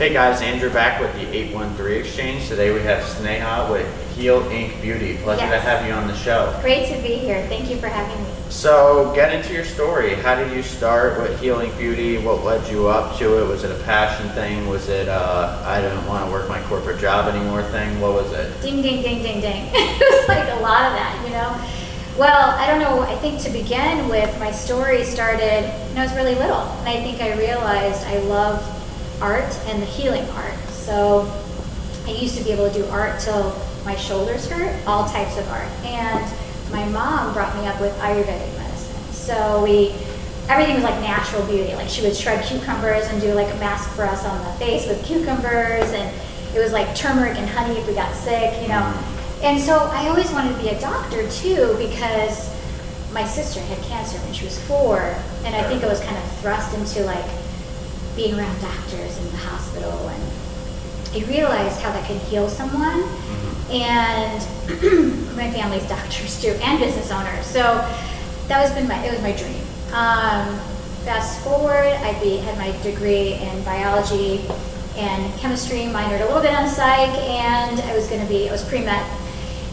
Hey guys, Andrew back with the 813 Exchange. Today we have Sneha with Heal Inc. Beauty. Pleasure to have you on the show. Great to be here. Thank you for having me. So get into your story. How did you start with Heal Inc. Beauty? What led you up to it? Was it a passion thing? Was it I didn't want to work my corporate job anymore thing? What was it? Ding, ding, ding, ding, ding. It was like a lot of that, you know? Well, I don't know. I think to begin with, my story started when I was really little. And I think I realized I love art and the healing art. So I used to be able to do art till my shoulders hurt, all types of art. And my mom brought me up with Ayurvedic medicine. So everything was like natural beauty. Like she would shred cucumbers and do like a mask for us on the face with cucumbers. And it was like turmeric and honey if we got sick, you know. And so I always wanted to be a doctor too, because my sister had cancer when she was 4. And I think I was kind of thrust into like being around doctors in the hospital, and I realized how that can heal someone. And my family's doctors too, and business owners. So that was it was my dream. Fast forward, I had my degree in biology and chemistry, minored a little bit on psych, and I was pre-med.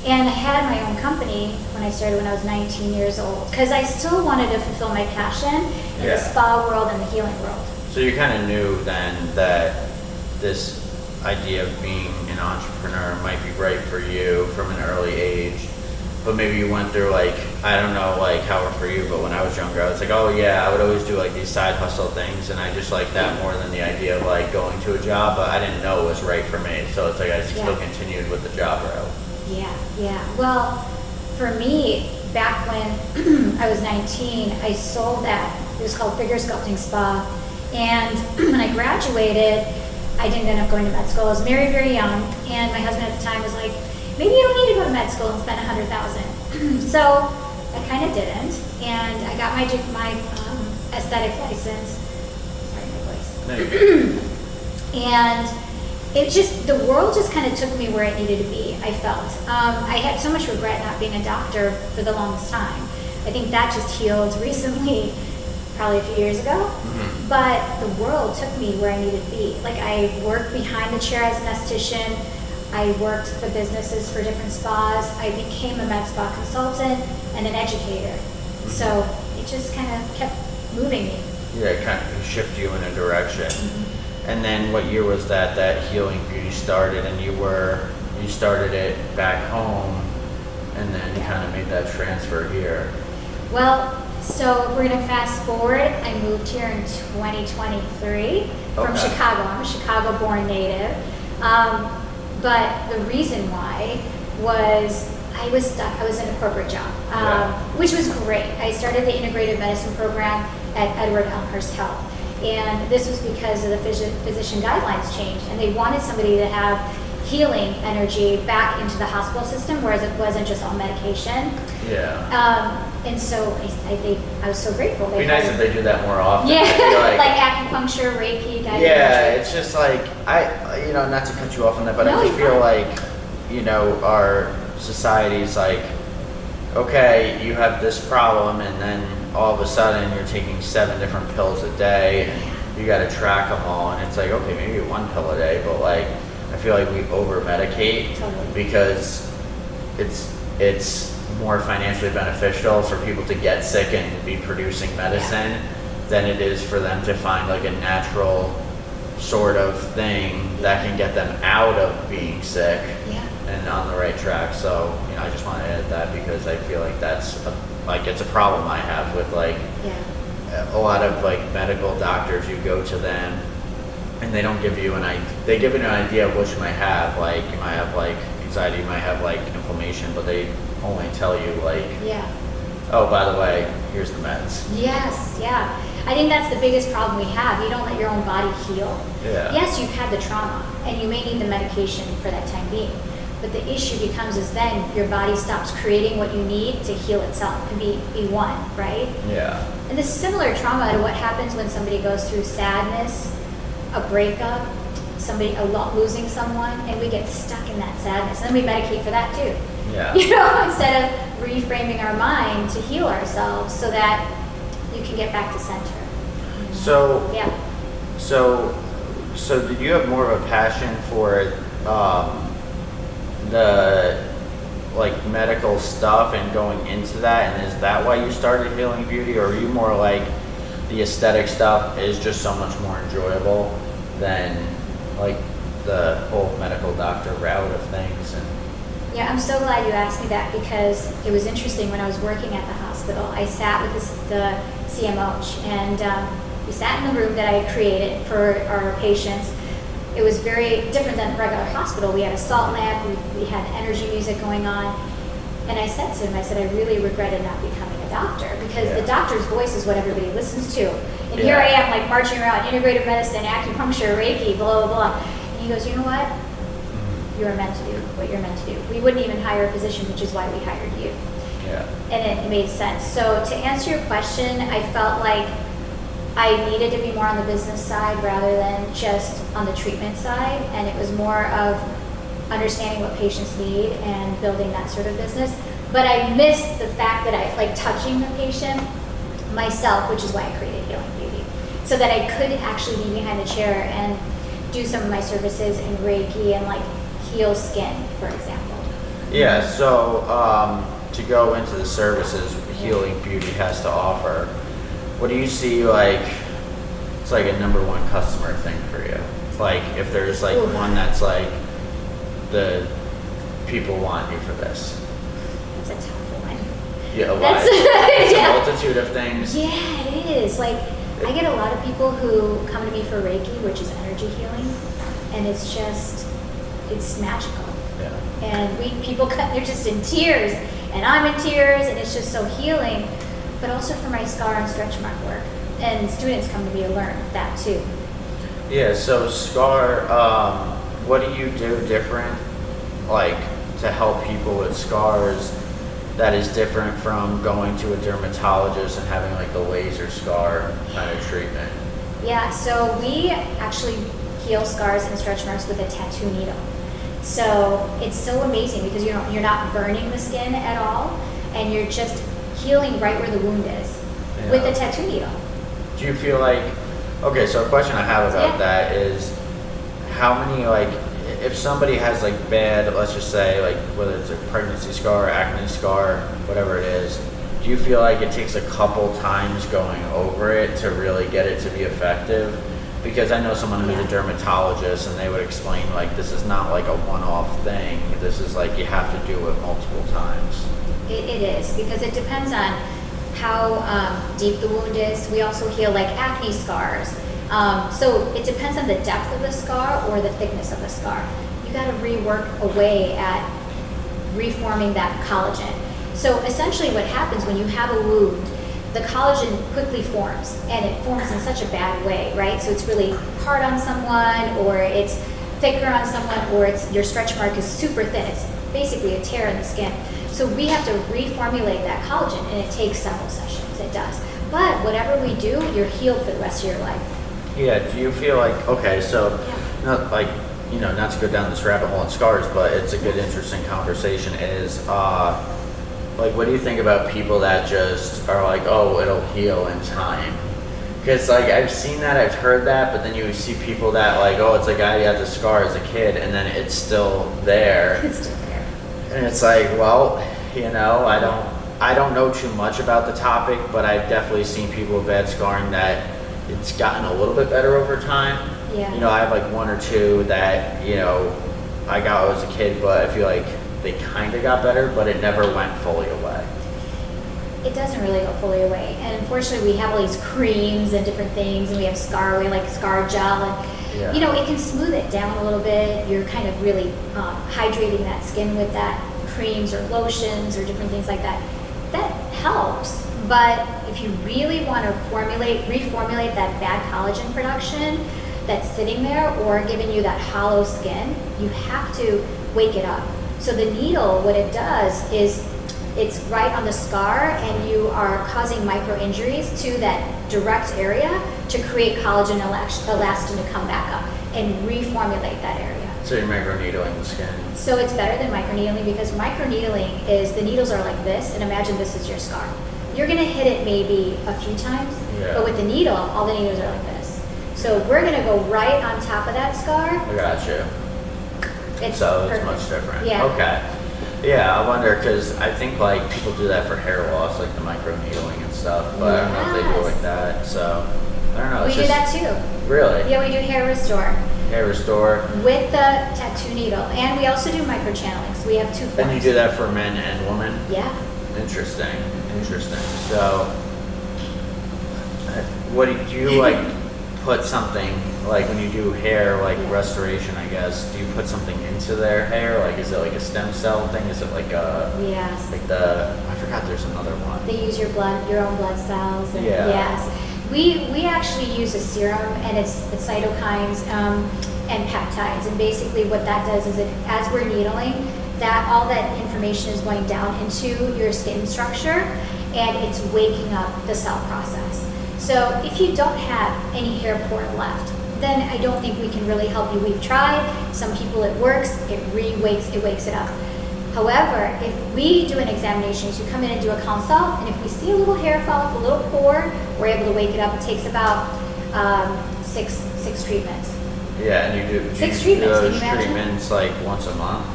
And I had my own company when I started when I was 19 years old, because I still wanted to fulfill my passion in the spa world and the healing world. So you kind of knew then that this idea of being an entrepreneur might be right for you from an early age, but maybe you went through like, I don't know like how for you, but when I was younger I was like, oh yeah, I would always do like these side hustle things, and I just like that more than the idea of like going to a job, but I didn't know it was right for me, so it's like I still continued with the job route. Yeah. Well, for me, back when I was 19, I sold that. It was called Figure Sculpting Spa. And when I graduated, I didn't end up going to med school. I was married very young, and my husband at the time was like, maybe you don't need to go to med school and spend $100,000. So I kind of didn't, and I got my aesthetic license. Sorry, my voice. And the world just kind of took me where it needed to be, I felt. I had so much regret not being a doctor for the longest time. I think that just healed recently, probably a few years ago. But the world took me where I needed to be. Like I worked behind the chair as an esthetician. I worked the businesses for different spas. I became a med spa consultant and an educator. So it just kind of kept moving me. Yeah, it kind of shifted you in a direction. And then what year was that Healing Beauty started, and you started it back home, and then you kind of made that transfer here? Well, so if we're going to fast forward, I moved here in 2023 from Chicago. I'm a Chicago-born native. But the reason why was I was stuck. I was in a corporate job, which was great. I started the integrative medicine program at Edward Elmhurst Health. And this was because of the physician guidelines changed, and they wanted somebody to have healing energy back into the hospital system, whereas it wasn't just all medication. And so I was so grateful. It'd be nice if they do that more often. Yeah, like acupuncture, Reiki, guided energy. It's just like, not to cut you off on that, but I just feel like, our society's like, okay, you have this problem, and then all of a sudden you're taking 7 different pills a day, and you got to track them all, and it's like, okay, maybe 1 pill a day, but like I feel like we over medicate because it's more financially beneficial for people to get sick and be producing medicine than it is for them to find like a natural sort of thing that can get them out of being sick and on the right track. So I just want to add that because I feel like that's it's a problem I have with a lot of like medical doctors. You go to them and they don't give you they give you an idea of what you might have. Like you might have like anxiety, you might have like inflammation, but they only tell you oh, by the way, here's the meds. I think that's the biggest problem we have. You don't let your own body heal. Yes, you've had the trauma, and you may need the medication for that time being. But the issue becomes is then your body stops creating what you need to heal itself and be one, right? And this is similar trauma to what happens when somebody goes through sadness, a breakup, losing someone, and we get stuck in that sadness. And then we medicate for that too. Instead of reframing our mind to heal ourselves so that you can get back to center. So So did you have more of a passion for the like medical stuff and going into that, and is that why you started Healing Beauty, or are you more like the aesthetic stuff is just so much more enjoyable than like the whole medical doctor route of things? And Yeah, I'm so glad you asked me that, because it was interesting when I was working at the hospital. I sat with the CMO, and we sat in the room that I had created for our patients. It was very different than a regular hospital. We had a salt lamp, we had energy music going on. And I said to him, I said, I really regretted not becoming a doctor, because the doctor's voice is what everybody listens to. And here I am, like, marching around integrative medicine, acupuncture, Reiki, blah, blah, blah. And he goes, you know what? You're meant to do what you're meant to do. We wouldn't even hire a physician, which is why we hired you. Yeah. And it made sense. So to answer your question, I felt like I needed to be more on the business side rather than just on the treatment side. And it was more of understanding what patients need and building that sort of business. But I missed the fact that I like touching the patient myself, which is why I created Healing Beauty. So that I could actually be behind the chair and do some of my services in Reiki and like heal skin, for example. Yeah, so to go into the services Healing Beauty has to offer, what do you see like, it's like a number one customer thing for you? Like if there's like one that's like, the people want you for this. That's a tough one. Yeah, a lot. It's a multitude of things. Yeah, it is. Like I get a lot of people who come to me for Reiki, which is energy healing, and it's magical. Yeah. And people they're just in tears, and I'm in tears, and it's just so healing. But also for my scar and stretch mark work, and students come to me to learn that too. Yeah. So scar, what do you do different, like to help people with scars? That is different from going to a dermatologist and having like the laser scar kind of treatment. Yeah. So we actually heal scars and stretch marks with a tattoo needle. So it's so amazing because you're not burning the skin at all, and you're just healing right where the wound is with the tattoo needle. Do you feel like, okay, so a question I have about that is how many, like, if somebody has like bad, let's just say like whether it's a pregnancy scar, acne scar, whatever it is, do you feel like it takes a couple times going over it to really get it to be effective? Because I know someone who's a dermatologist and they would explain like this is not like a one-off thing. This is like you have to do it multiple times. It is, because it depends on how deep the wound is. We also heal like acne scars. So it depends on the depth of the scar or the thickness of the scar. You got to rework away at reforming that collagen. So essentially what happens when you have a wound, the collagen quickly forms, and it forms in such a bad way, right? So it's really hard on someone, or it's thicker on someone, or your stretch mark is super thin. It's basically a tear in the skin. So we have to reformulate that collagen, and it takes several sessions. It does. But whatever we do, you're healed for the rest of your life. Yeah, do you feel like, okay, so not like, not to go down this rabbit hole on scars, but it's a good, interesting conversation is, like, what do you think about people that just are like, oh, it'll heal in time? Because, like, I've seen that, I've heard that, but then you see people that, like, oh, it's a guy who had the scar as a kid, and then it's still there. It's still there. And it's like, well, I don't know too much about the topic, but I've definitely seen people with bad scarring that it's gotten a little bit better over time. Yeah. I have, like, one or two that, I got when I was a kid, but I feel like they kind of got better, but it never went fully away. It doesn't really go fully away. And unfortunately, we have all these creams and different things, and we have like scar gel, and it can smooth it down a little bit. You're kind of really hydrating that skin with that creams or lotions or different things like that. That helps, but if you really want to reformulate that bad collagen production that's sitting there or giving you that hollow skin, you have to wake it up. So the needle, what it does is it's right on the scar, and you are causing micro injuries to that direct area to create collagen elastin to come back up and reformulate that area. So you're microneedling the skin. So it's better than microneedling, because microneedling is the needles are like this, and imagine this is your scar. You're going to hit it maybe a few times, but with the needle, all the needles are like this. So we're gonna go right on top of that scar. I got you. It's So perfect. it's much different. Yeah. Okay. Yeah, I wonder because I think like people do that for hair loss, like the micro needling and stuff, but I don't know if they do it like that. So I don't know. We It's do just, that too. Really? Yeah, we do hair restore Hair restore. with the tattoo needle, and we also do microchanneling. So we have two forms. And you do that for men and women? Yeah. Interesting. Interesting. So, what do you like? Put something like when you do hair like restoration, I guess. Do you put something into their hair? Like, is it like a stem cell thing? Is it like a Yes. like the? I forgot. There's another one. They use your own blood cells. And Yeah. Yes. We actually use a serum, and it's cytokines and peptides. And basically, what that does is, as we're needling, that all that information is going down into your skin structure, and it's waking up the cell process. So if you don't have any hair pore left, then I don't think we can really help you. We've tried. Some people it works. It wakes it up. However, if we do an examination, you come in and do a consult, and if we see a little hair follicle, a little pore, we're able to wake it up. It takes about six treatments. Yeah, and you do 6 do treatments, can those you imagine? treatments like once a month,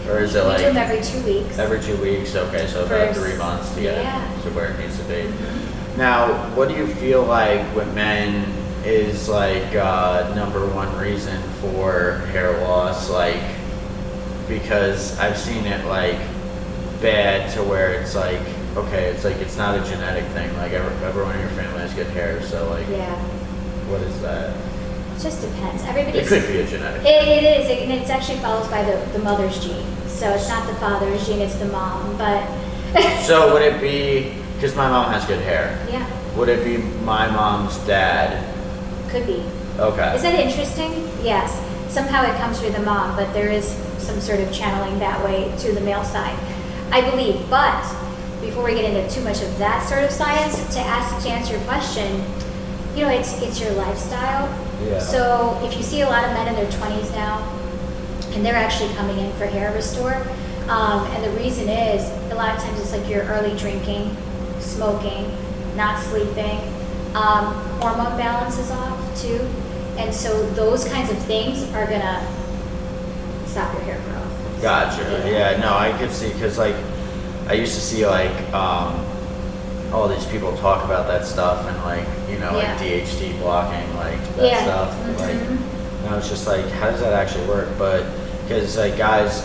or is it We like do them every 2 weeks. every 2 weeks? Okay, so For about 3 months to get yeah. it to where it needs to be. Now, what do you feel like with men is like number one reason for hair loss? Like, because I've seen it like bad to where it's like, okay, it's like it's not a genetic thing. Like everyone in your family has good hair, so like, Yeah. what is that? It just depends. It Everybody's. could be a genetic. It is, and it's actually followed by the mother's gene. So it's not the father's gene, it's the mom. But So would it be, because my mom has good hair, yeah, would it be my mom's dad? could be. Okay. Is that interesting? Yes. Somehow it comes through the mom, but there is some sort of channeling that way to the male side, I believe. But before we get into too much of that sort of science, to answer your question, you know, it's your lifestyle. Yeah. So if you see a lot of men in their 20s now, and they're actually coming in for hair restore, and the reason is a lot of times it's like you're early drinking, smoking, not sleeping, hormone balance is off too, and so those kinds of things are gonna stop your hair growth. Gotcha. Yeah, no, I could see, because like I used to see like all these people talk about that stuff and like, you know, like DHT blocking, like that stuff. Like, and I was just like, how does that actually work? But because like guys,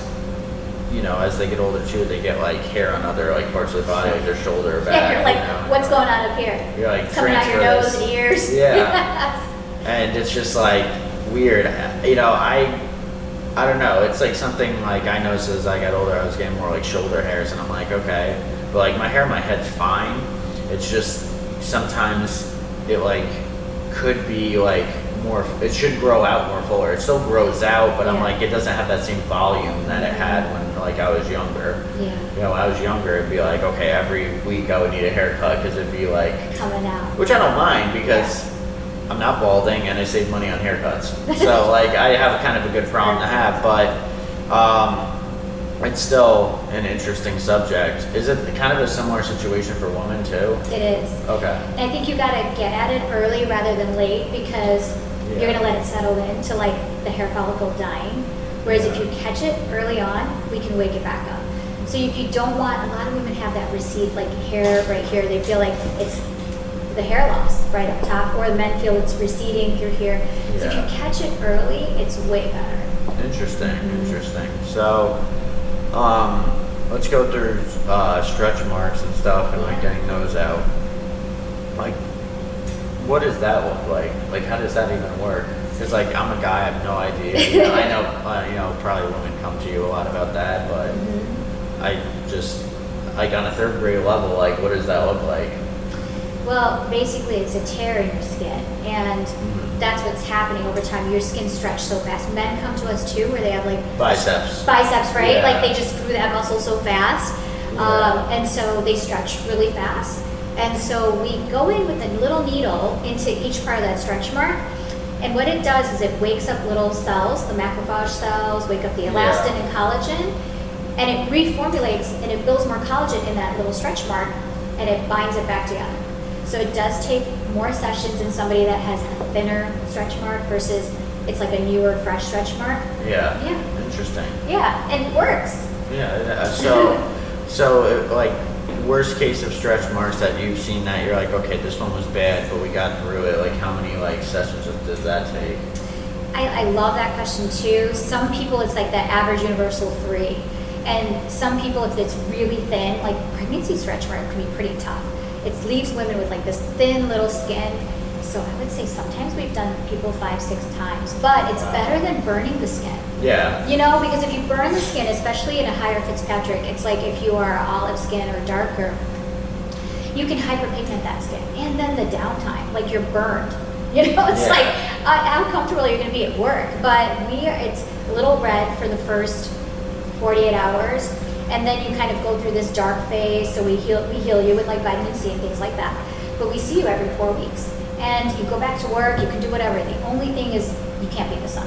you know, as they get older too, they get like hair on other like parts of the body, like their shoulder, back. Yeah, you're like, you know? what's going on up here? You're like, It's coming out your transfer nose this. and ears. Yeah. And it's just like weird. You know, I don't know. It's like something like I noticed as I got older, I was getting more like shoulder hairs, and I'm like, okay, but like my hair on my head's fine. It's just sometimes it like could be like more. It should grow out more fuller. It still grows out, but I'm like, it doesn't have that same volume that it had when like I was younger. Yeah. You know, when I was younger, it'd be like, okay, every week I would need a haircut because it'd be like Coming out. which I don't mind because I'm not balding and I save money on haircuts. So like I have kind of a good problem to have, but it's still an interesting subject. Is it kind of a similar situation for women too? It is. Okay. And I think you gotta get at it early rather than late, because you're gonna let it settle into like the hair follicle dying. Whereas if you catch it early on, we can wake it back up. So if you don't want, a lot of women have that recede, like hair right here, they feel like it's the hair loss right up top, or the men feel it's receding through here. So if you catch it early, it's way better. Interesting, interesting. So let's go through stretch marks and stuff and like getting those out. Like, what does that look like? Like, how does that even work? Because like I'm a guy, I have no idea. You know, I know, you know, probably women come to you a lot about that, but I just like on a third grade level, like what does that look like? Well, basically it's a tear in your skin, and that's what's happening over time. Your skin stretches so fast. Men come to us too, where they have like Biceps, right? Yeah. Like they just grew that muscle so fast, and so they stretch really fast. And so we go in with a little needle into each part of that stretch mark, and what it does is it wakes up little cells, the macrophage cells, wake up the elastin and collagen, and it reformulates and it builds more collagen in that little stretch mark, and it binds it back together. So it does take more sessions in somebody that has a thinner stretch mark versus it's like a newer, fresh stretch mark. Yeah. Yeah. Interesting. Yeah, and it works. Yeah. Like, worst case of stretch marks that you've seen that you're like, okay, this one was bad, but we got through it. Like, how many like sessions does that take? I love that question too. Some people it's like that average universal 3. And some people, if it's really thin, like pregnancy stretch mark can be pretty tough. It leaves women with like this thin little skin. So I would say sometimes we've done people 5-6 times, but it's better than burning the skin. Yeah. You know, because if you burn the skin, especially in a higher Fitzpatrick, it's like if you are olive skin or darker, you can hyperpigment that skin. And then the downtime, like you're burned. You know, it's like how comfortable you're going to be at work. But it's a little red for the first 48 hours. And then you kind of go through this dark phase. So we heal you with like vitamin C and things like that. But we see you every 4 weeks. And you go back to work, you can do whatever. The only thing is you can't be in the sun.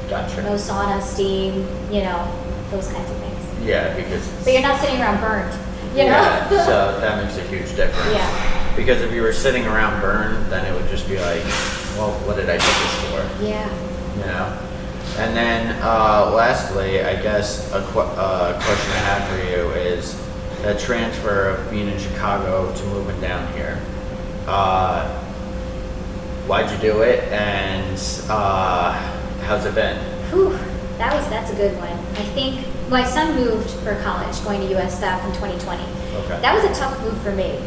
Gotcha. No sauna, steam, you know, those kinds of things. Yeah, because. But you're not sitting around burned, you know? Yeah, so that makes a huge difference. Yeah. Because if you were sitting around burned, then it would just be like, well, what did I do this for? Yeah. You know? And then lastly, I guess a question I have for you is that transfer of being in Chicago to moving down here. Why'd you do it, and how's it been? Whew, that's a good one. I think my son moved for college, going to USF in 2020. Okay. That was a tough move for me,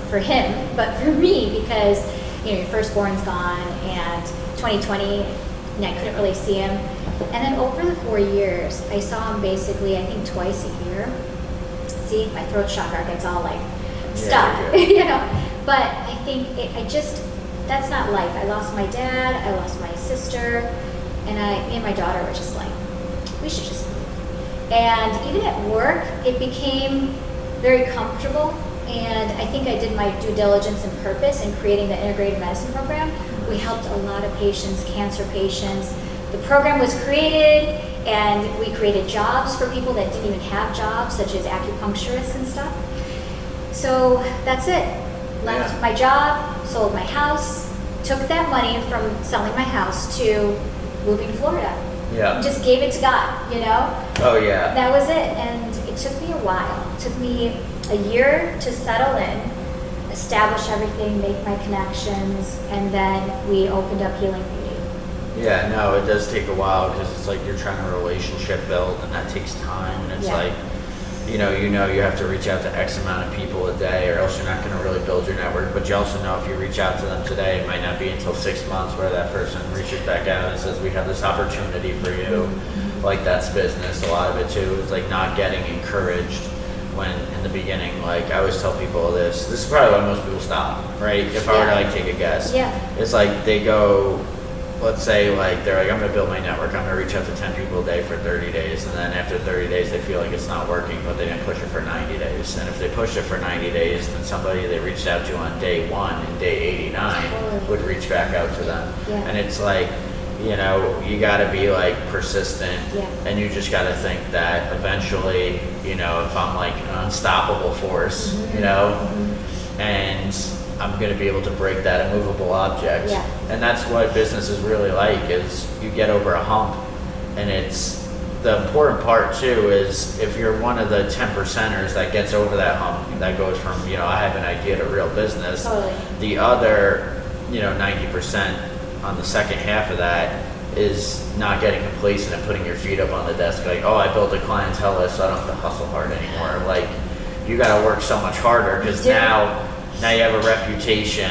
for him, but for me because your firstborn's gone, and 2020, and I couldn't really see him. And then over the 4 years, I saw him basically, I think, twice a year. See, my throat chakra gets all like stuck, you know. But I think that's not life. I lost my dad, I lost my sister, and me and my daughter were just like, we should just move. And even at work, it became very comfortable, and I think I did my due diligence and purpose in creating the integrated medicine program. We helped a lot of patients, cancer patients. The program was created, and we created jobs for people that didn't even have jobs, such as acupuncturists and stuff. So that's it. Left my job, sold my house, took that money from selling my house to moving to Florida. Yeah. Just gave it to God, you know? Oh, yeah. That was it. And it took me a while. It took me a year to settle in, establish everything, make my connections, and then we opened up Healing Beauty. Yeah, no, it does take a while because it's like you're trying to relationship build, and that takes time, and it's like, you know, you have to reach out to X amount of people a day, or else you're not going to really build your network. But you also know if you reach out to them today, it might not be until 6 months where that person reaches back out and says, we have this opportunity for you. Like, that's business. A lot of it too is like not getting encouraged when in the beginning. Like, I always tell people this is probably why most people stop, right? If I were to like take a guess, it's like they go, let's say like they're like, I'm gonna build my network, I'm gonna reach out to 10 people a day for 30 days, and then after 30 days they feel like it's not working, but they didn't push it for 90 days. And if they pushed it for 90 days, then somebody they reached out to on day 1 and day 89 would reach back out to them. And it's like, you know, you gotta be like persistent, and you just gotta think that eventually, you know, if I'm like an unstoppable force, you know, and I'm going to be able to break that immovable object. And that's what business is really like, is you get over a hump. And it's the important part too is if you're one of the 10%ers that gets over that hump, that goes from, you know, I have an idea to real business. The other, you know, 90% on the second half of that is not getting complacent and putting your feet up on the desk like, oh, I built a clientele list, so I don't have to hustle hard anymore. Like, you got to work so much harder because now you have a reputation,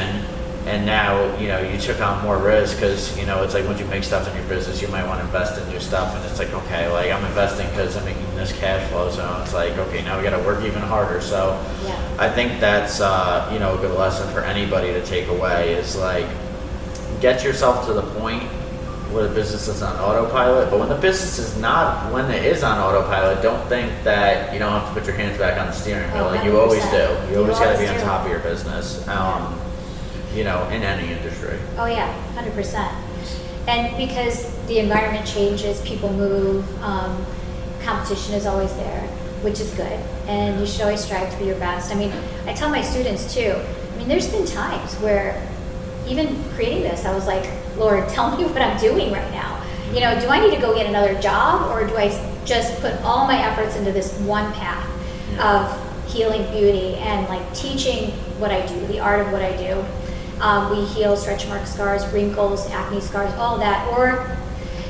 and now, you know, you took on more risk because, you know, it's like once you make stuff in your business, you might want to invest in your stuff, and it's like, okay, like I'm investing because I'm making this cash flow, so it's like, okay, now we got to work even harder. So I think that's, you know, a good lesson for anybody to take away is like, get yourself to the point where the business is on autopilot, but when the business is not, when it is on autopilot, don't think that you don't have to put your hands back on the steering wheel. Like you always do. You always got to be on top of your business, you know, in any industry. Oh yeah, 100%. And because the environment changes, people move, competition is always there, which is good. And you should always strive to be your best. I mean, I tell my students too, mean, there's been times where even creating this, I was like, Lord, tell me what I'm doing right now. You know, do I need to go get another job, or do I just put all my efforts into this one path of healing beauty and like teaching what I do, the art of what I do? We heal stretch mark scars, wrinkles, acne scars, all that. Or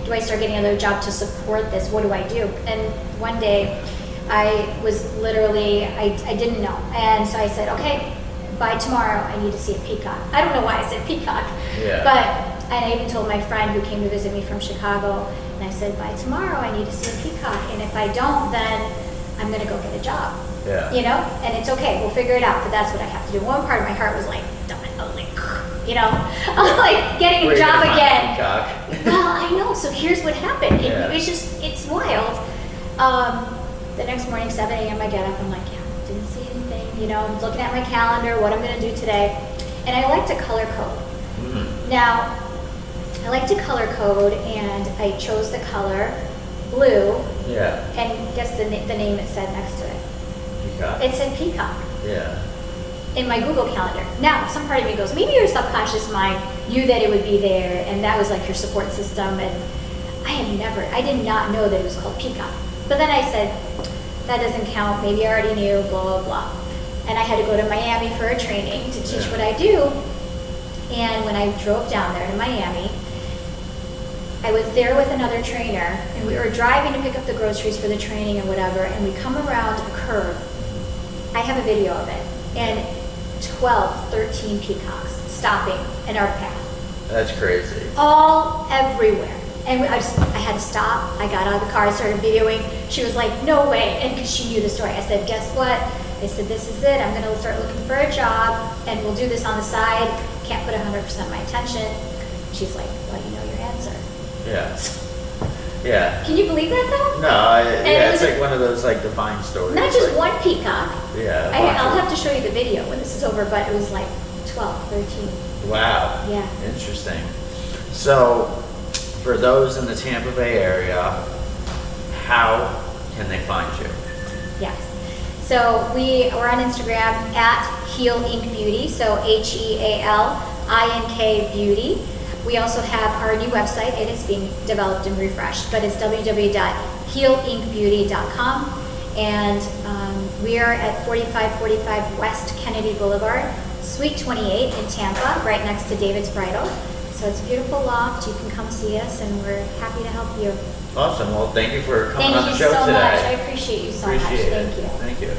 do I start getting another job to support this? What do I do? And one day I was literally, I didn't know. And so I said, okay, by tomorrow I need to see a peacock. I don't know why I said peacock, but and I even told my friend who came to visit me from Chicago, and I said, by tomorrow I need to see a peacock. And if I don't, then I'm going to go get a job. Yeah. You know, and it's okay, we'll figure it out, but that's what I have to do. One part of my heart was like, darn it, I was like, you know, I'm like getting a job again. Well, I know, so here's what happened. It's just, it's wild. The next morning, 7 a.m. I get up, I'm like, didn't see anything, you know, I'm looking at my calendar, what I'm going to do today. And I like to color code. Now, I like to color code, and I chose the color blue. Yeah. And guess the name it said next to it. Peacock. It said peacock. Yeah. In my Google Calendar. Now, some part of me goes, maybe your subconscious mind knew that it would be there, and that was like your support system. And I did not know that it was called peacock. But then I said, that doesn't count. Maybe I already knew. Blah blah blah. And I had to go to Miami for a training to teach what I do. And when I drove down there to Miami, I was there with another trainer, and we were driving to pick up the groceries for the training and whatever, and we come around a curve. I have a video of it, and 12, 13 peacocks stopping in our path. That's crazy. All everywhere. And I had to stop. I got out of the car, I started videoing. She was like, no way, and because she knew the story. I said, guess what? I said, this is it. I'm gonna start looking for a job, and we'll do this on the side. Can't put 100% of my attention. She's like, well, you know your answer. Yeah. Yeah. Can you believe that though? No, it's like one of those like defined stories. Not just like, one peacock. Yeah. I'll have to show you the video when this is over, but it was like 12, 13. Wow. Yeah. Interesting. So, for those in the Tampa Bay area, how can they find you? Yes. So we're on Instagram at Heal Ink Beauty, so HEALINK Beauty. We also have our new website. It is being developed and refreshed, but it's www.healinkbeauty.com. And we are at 4545 West Kennedy Boulevard, Suite 28 in Tampa, right next to David's Bridal. So it's a beautiful loft. You can come see us, and we're happy to help you. Awesome. Well, thank you for coming on the show today. today. Thank you so much. I appreciate you so much. Thank you. Thank you.